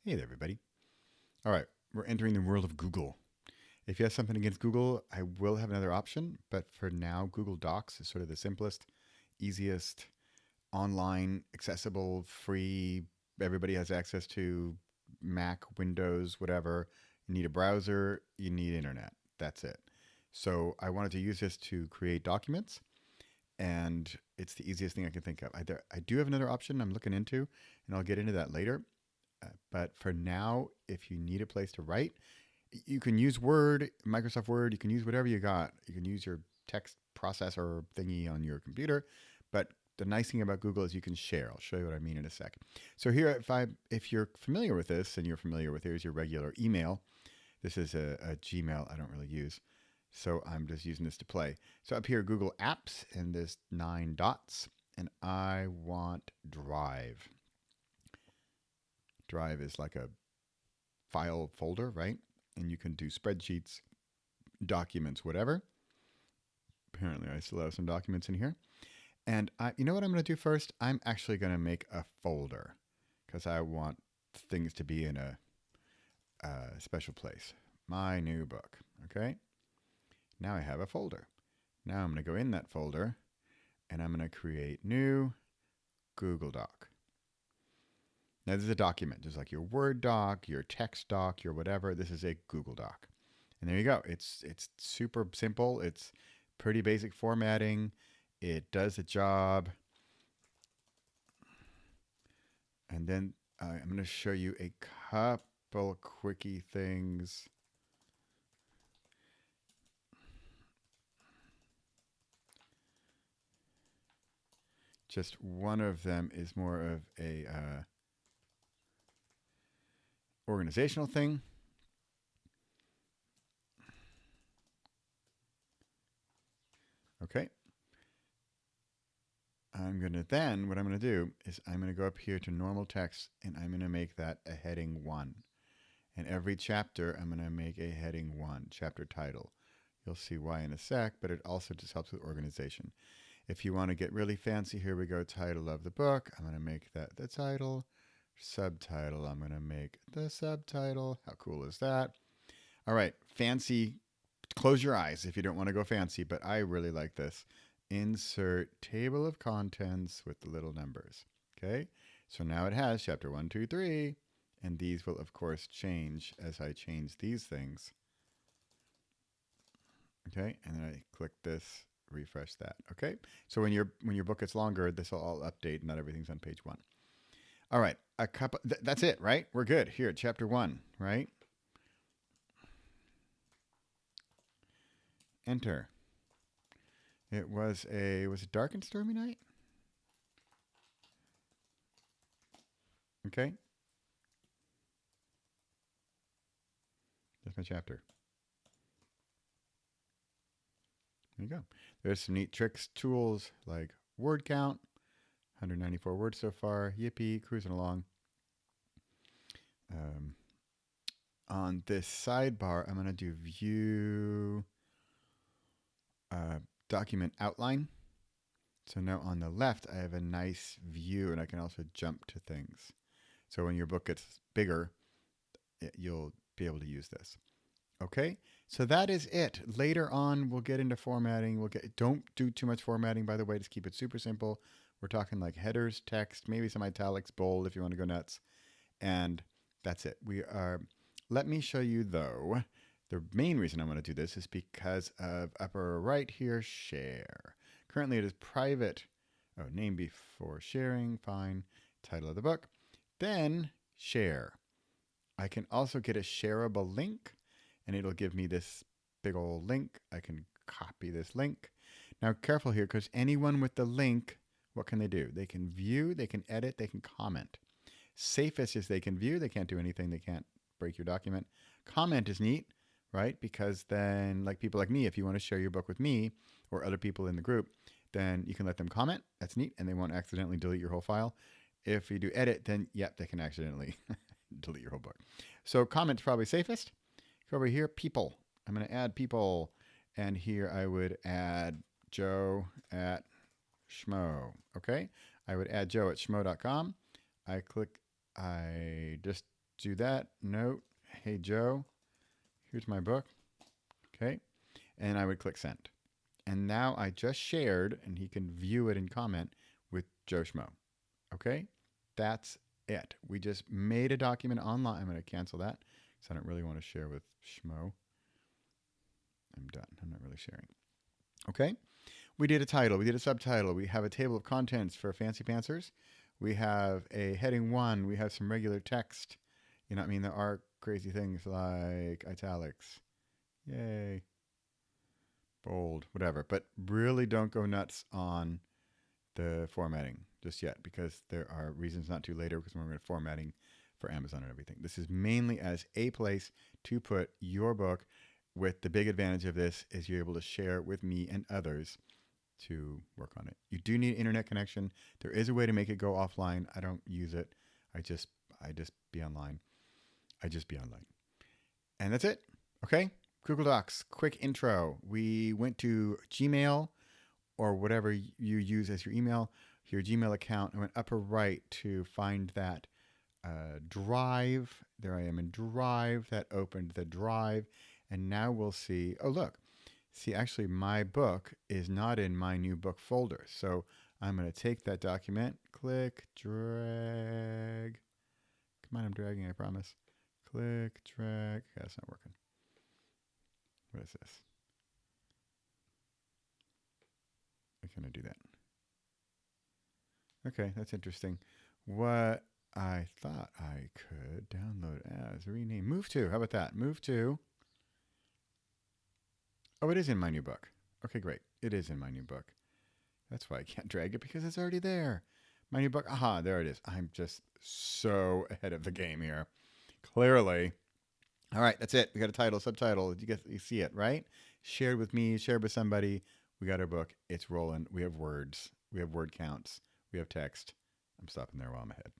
Hey there, everybody. All right, we're entering the world of Google. If you have something against Google, I will have another option, but for now, Google Docs is sort of the simplest, easiest, online, accessible, free, everybody has access to Mac, Windows, whatever. You need a browser, you need internet. That's it. So I wanted to use this to create documents, and it's the easiest thing I can think of. I do have another option I'm looking into, and I'll get into that later. But for now, if you need a place to write, you can use Word, Microsoft Word. You can use whatever you got. You can use your text processor thingy on your computer. But the nice thing about Google is you can share. I'll show you what I mean in a sec. So here, if you're familiar with this, and you're familiar with, here's your regular email. This is a Gmail I don't really use. So I'm just using this to play. So up here, Google Apps, and there's 9 dots. And I want Drive. Drive is like a file folder, right? And you can do spreadsheets, documents, whatever. Apparently, I still have some documents in here. And you know what I'm going to do first? I'm actually going to make a folder because I want things to be in a special place. My new book. Okay. Now I have a folder. Now I'm going to go in that folder and I'm going to create new Google Doc. Now, this is a document, just like your Word doc, your text doc, your whatever. This is a Google Doc. And there you go. It's super simple. It's pretty basic formatting. It does the job. And then I'm going to show you a couple quickie things. Just one of them is more of a organizational thing. Okay. What I'm going to do is I'm going to go up here to normal text and I'm going to make that a heading 1. And every chapter I'm going to make a heading 1, chapter title. You'll see why in a sec, but it also just helps with organization. If you want to get really fancy, here we go, title of the book. I'm going to make that the title. Subtitle, I'm going to make the subtitle. How cool is that? All right, fancy. Close your eyes if you don't want to go fancy, but I really like this. Insert table of contents with the little numbers. Okay, so now it has chapter 1, 2, 3, and these will of course change as I change these things. Okay, and then I click this, refresh that. Okay, so when your book gets longer, this will all update. Not everything's on page 1. All right, a couple. That's it, right? We're good here. Chapter 1, right? Enter. It was a dark and stormy night. Okay, that's my chapter. There you go. There's some neat tricks, tools like word count, 194 words so far. Yippee, cruising along. Um, on this sidebar, I'm going to do view document outline. So now on the left, I have a nice view and I can also jump to things. So when your book gets bigger, you'll be able to use this. Okay, so that is it. Later on, we'll get into formatting. Don't do too much formatting, by the way. Just keep it super simple. We're talking like headers, text, maybe some italics, bold if you want to go nuts, and that's it. Let me show you though. The main reason I want to do this is because of upper right here, share. Currently, it is private. Oh, name before sharing. Fine. Title of the book. Then share. I can also get a shareable link and it'll give me this big old link. I can copy this link. Now, careful here because anyone with the link, what can they do? They can view, they can edit, they can comment. Safest is they can view, they can't do anything, they can't break your document. Comment is neat, right? Because then, like people like me, if you want to share your book with me or other people in the group, then you can let them comment. That's neat, and they won't accidentally delete your whole file. If you do edit, then yep, they can accidentally delete your whole book. So comment's probably safest. Go over here, people. I'm going to add people. And here I would add Joe at Schmo. Okay. I would add Joe at schmo.com. I just do that. Note, hey Joe, here's my book. Okay. And I would click send. And now I just shared, and he can view it and comment with Joe Schmo. Okay? That's it. We just made a document online. I'm going to cancel that because I don't really want to share with Schmo. I'm done. I'm not really sharing. Okay? We did a title. We did a subtitle. We have a table of contents for Fancy Pantsers. We have a heading 1. We have some regular text. You know what I mean? There are crazy things like italics. Yay. Bold, whatever. But really don't go nuts on the formatting just yet, because there are reasons not to later, because we're going to formatting for Amazon and everything. This is mainly as a place to put your book, with the big advantage of this is you're able to share with me and others to work on it. You do need internet connection. There is a way to make it go offline. I don't use it. I just be online. I just be online. And that's it. Okay? Google Docs, quick intro. We went to Gmail or whatever you use as your email, your Gmail account. I went upper right to find that drive. There I am in Drive. That opened the drive. And now we'll see, oh, look. See, actually, my book is not in my new book folder. So I'm going to take that document, click, drag. Come on, I'm dragging, I promise. Click, drag. Okay, that's not working. What is this? I can do that. Okay, that's interesting. What I thought I could download as rename. Move to. How about that? Move to. Oh, it is in my new book. Okay, great. It is in my new book. That's why I can't drag it, because it's already there. My new book. Aha, there it is. I'm just so ahead of the game here. Clearly. All right, that's it. We got a title, subtitle. You see it, right? Shared with me, shared with somebody. We got our book. It's rolling. We have words. We have word counts. We have text. I'm stopping there while I'm ahead.